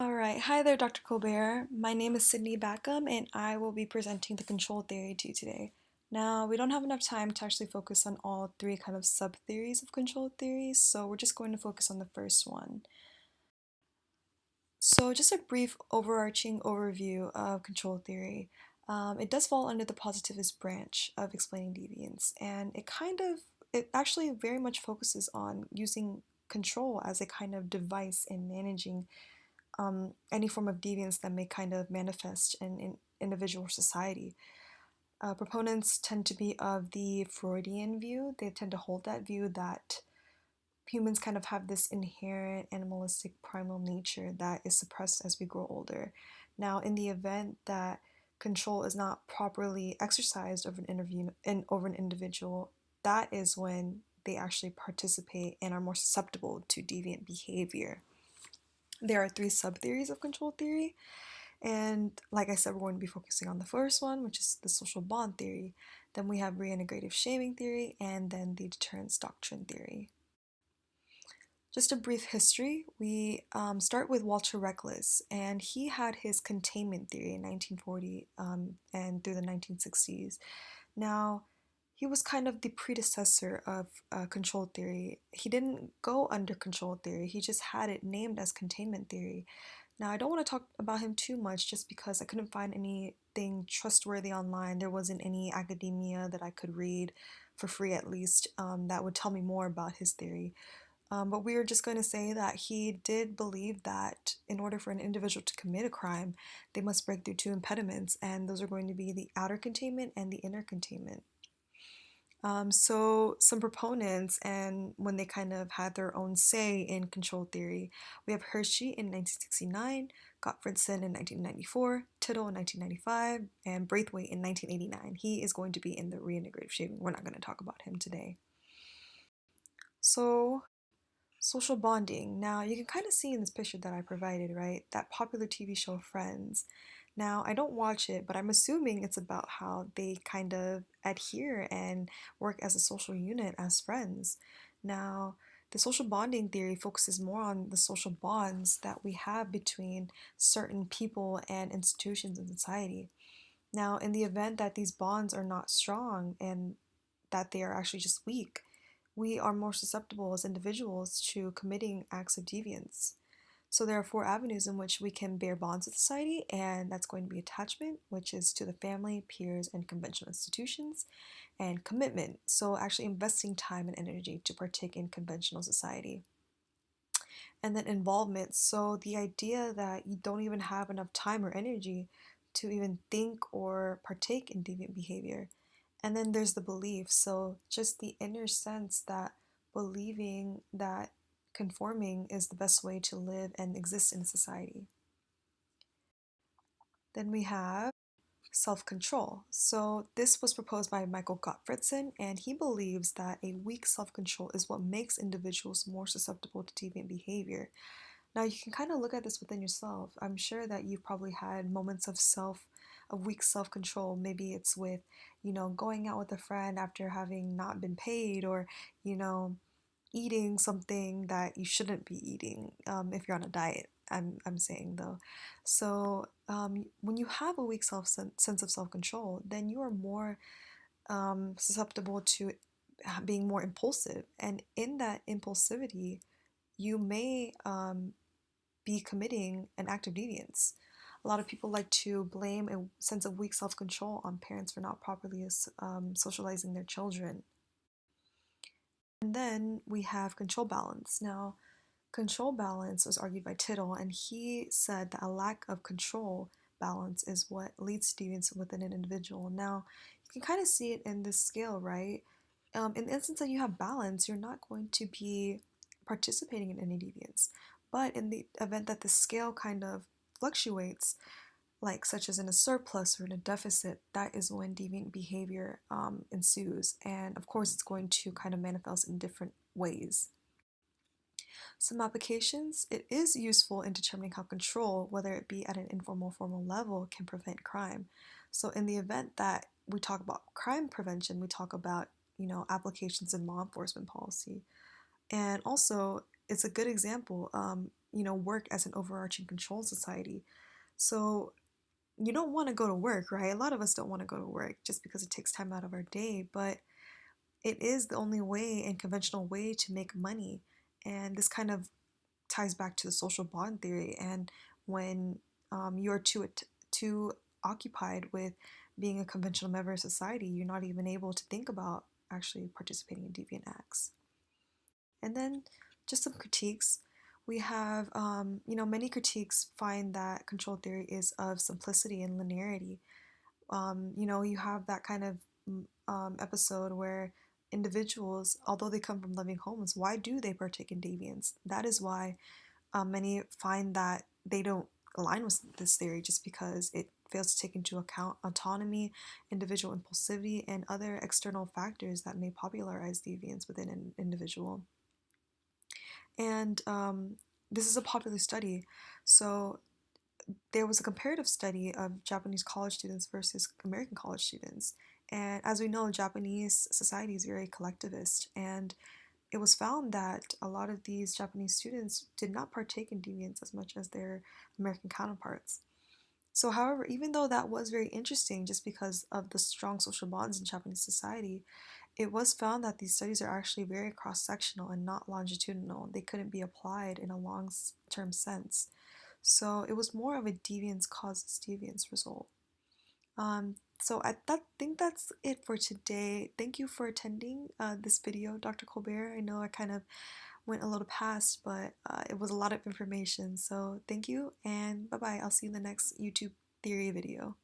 All right, hi there, Dr. Colbert. My name is Sydney Backham, and I will be presenting the control theory to you today. Now, we don't have enough time to actually focus on all three kind of sub-theories of control theories, so we're just going to focus on the first one. So, just a brief overarching overview of control theory. It does fall under the positivist branch of explaining deviance, and it actually very much focuses on using control as a kind of device in managing any form of deviance that may kind of manifest in individual society. Proponents tend to be of the Freudian view. They tend to hold that view that humans kind of have this inherent animalistic primal nature that is suppressed as we grow older. Now, in the event that control is not properly exercised over an individual, that is when they actually participate and are more susceptible to deviant behavior. There are three sub-theories of control theory, and like I said, we're going to be focusing on the first one, which is the social bond theory. Then we have reintegrative shaming theory, and then the deterrence doctrine theory. Just a brief history, we start with Walter Reckless, and he had his containment theory in 1940 and through the 1960s. Now, he was kind of the predecessor of control theory. He didn't go under control theory, he just had it named as containment theory. Now, I don't want to talk about him too much just because I couldn't find anything trustworthy online. There wasn't any academia that I could read for free, at least, that would tell me more about his theory. But we are just going to say that he did believe that in order for an individual to commit a crime, they must break through two impediments, and those are going to be the outer containment and the inner containment. So some proponents, and when they kind of had their own say in control theory, we have Hershey in 1969, Gottfredson in 1994, Tittle in 1995, and Braithwaite in 1989. He is going to be in the reintegrative shaming. We're not going to talk about him today. So social bonding. Now, you can kind of see in this picture that I provided, right? That popular TV show Friends. Now, I don't watch it, but I'm assuming it's about how they kind of adhere and work as a social unit as friends. Now, the social bonding theory focuses more on the social bonds that we have between certain people and institutions in society. Now, in the event that these bonds are not strong and that they are actually just weak, we are more susceptible as individuals to committing acts of deviance. So there are four avenues in which we can bear bonds with society, and that's going to be attachment, which is to the family, peers, and conventional institutions, and commitment, so actually investing time and energy to partake in conventional society. And then involvement, so the idea that you don't even have enough time or energy to even think or partake in deviant behavior. And then there's the belief, so just the inner sense that believing that conforming is the best way to live and exist in society. Then we have self-control. So this was proposed by Michael Gottfredson, and he believes that a weak self-control is what makes individuals more susceptible to deviant behavior. Now you can kind of look at this within yourself. I'm sure that you've probably had moments of weak self-control. Maybe it's with, going out with a friend after having not been paid, or, you know, eating something that you shouldn't be eating if you're on a diet. I'm saying though. So when you have a weak sense of self-control, then you are more susceptible to being more impulsive, and in that impulsivity, you may be committing an act of deviance. A lot of people like to blame a sense of weak self-control on parents for not properly socializing their children. And then we have control balance. Now, control balance was argued by Tittle, and he said that a lack of control balance is what leads to deviance within an individual. Now, you can kind of see it in this scale, right? In the instance that you have balance, you're not going to be participating in any deviance. But in the event that the scale kind of fluctuates, like such as in a surplus or in a deficit, that is when deviant behavior ensues. And of course, it's going to kind of manifest in different ways. Some applications, it is useful in determining how control, whether it be at an informal or formal level, can prevent crime. So in the event that we talk about crime prevention, we talk about, applications in law enforcement policy. And also, it's a good example. work as an overarching control society. So you don't want to go to work, right? A lot of us don't want to go to work just because it takes time out of our day, but it is the only way and conventional way to make money. And this kind of ties back to the social bond theory. And when you're too occupied with being a conventional member of society, you're not even able to think about actually participating in deviant acts. And then just some critiques. We have, many critiques find that control theory is of simplicity and linearity. You have that kind of episode where individuals, although they come from loving homes, why do they partake in deviance? That is why many find that they don't align with this theory just because it fails to take into account autonomy, individual impulsivity, and other external factors that may popularize deviance within an individual. And this is a popular study. So there was a comparative study of Japanese college students versus American college students. And as we know, Japanese society is very collectivist, and it was found that a lot of these Japanese students did not partake in deviance as much as their American counterparts. So, however, even though that was very interesting just because of the strong social bonds in Japanese society, it was found that these studies are actually very cross sectional and not longitudinal. They couldn't be applied in a long term sense. So, it was more of a deviance causes deviance result. So think that's it for today. Thank you for attending this video, Dr. Colbert. I know I kind of went a little past, but it was a lot of information. So thank you and bye bye. I'll see you in the next YouTube theory video.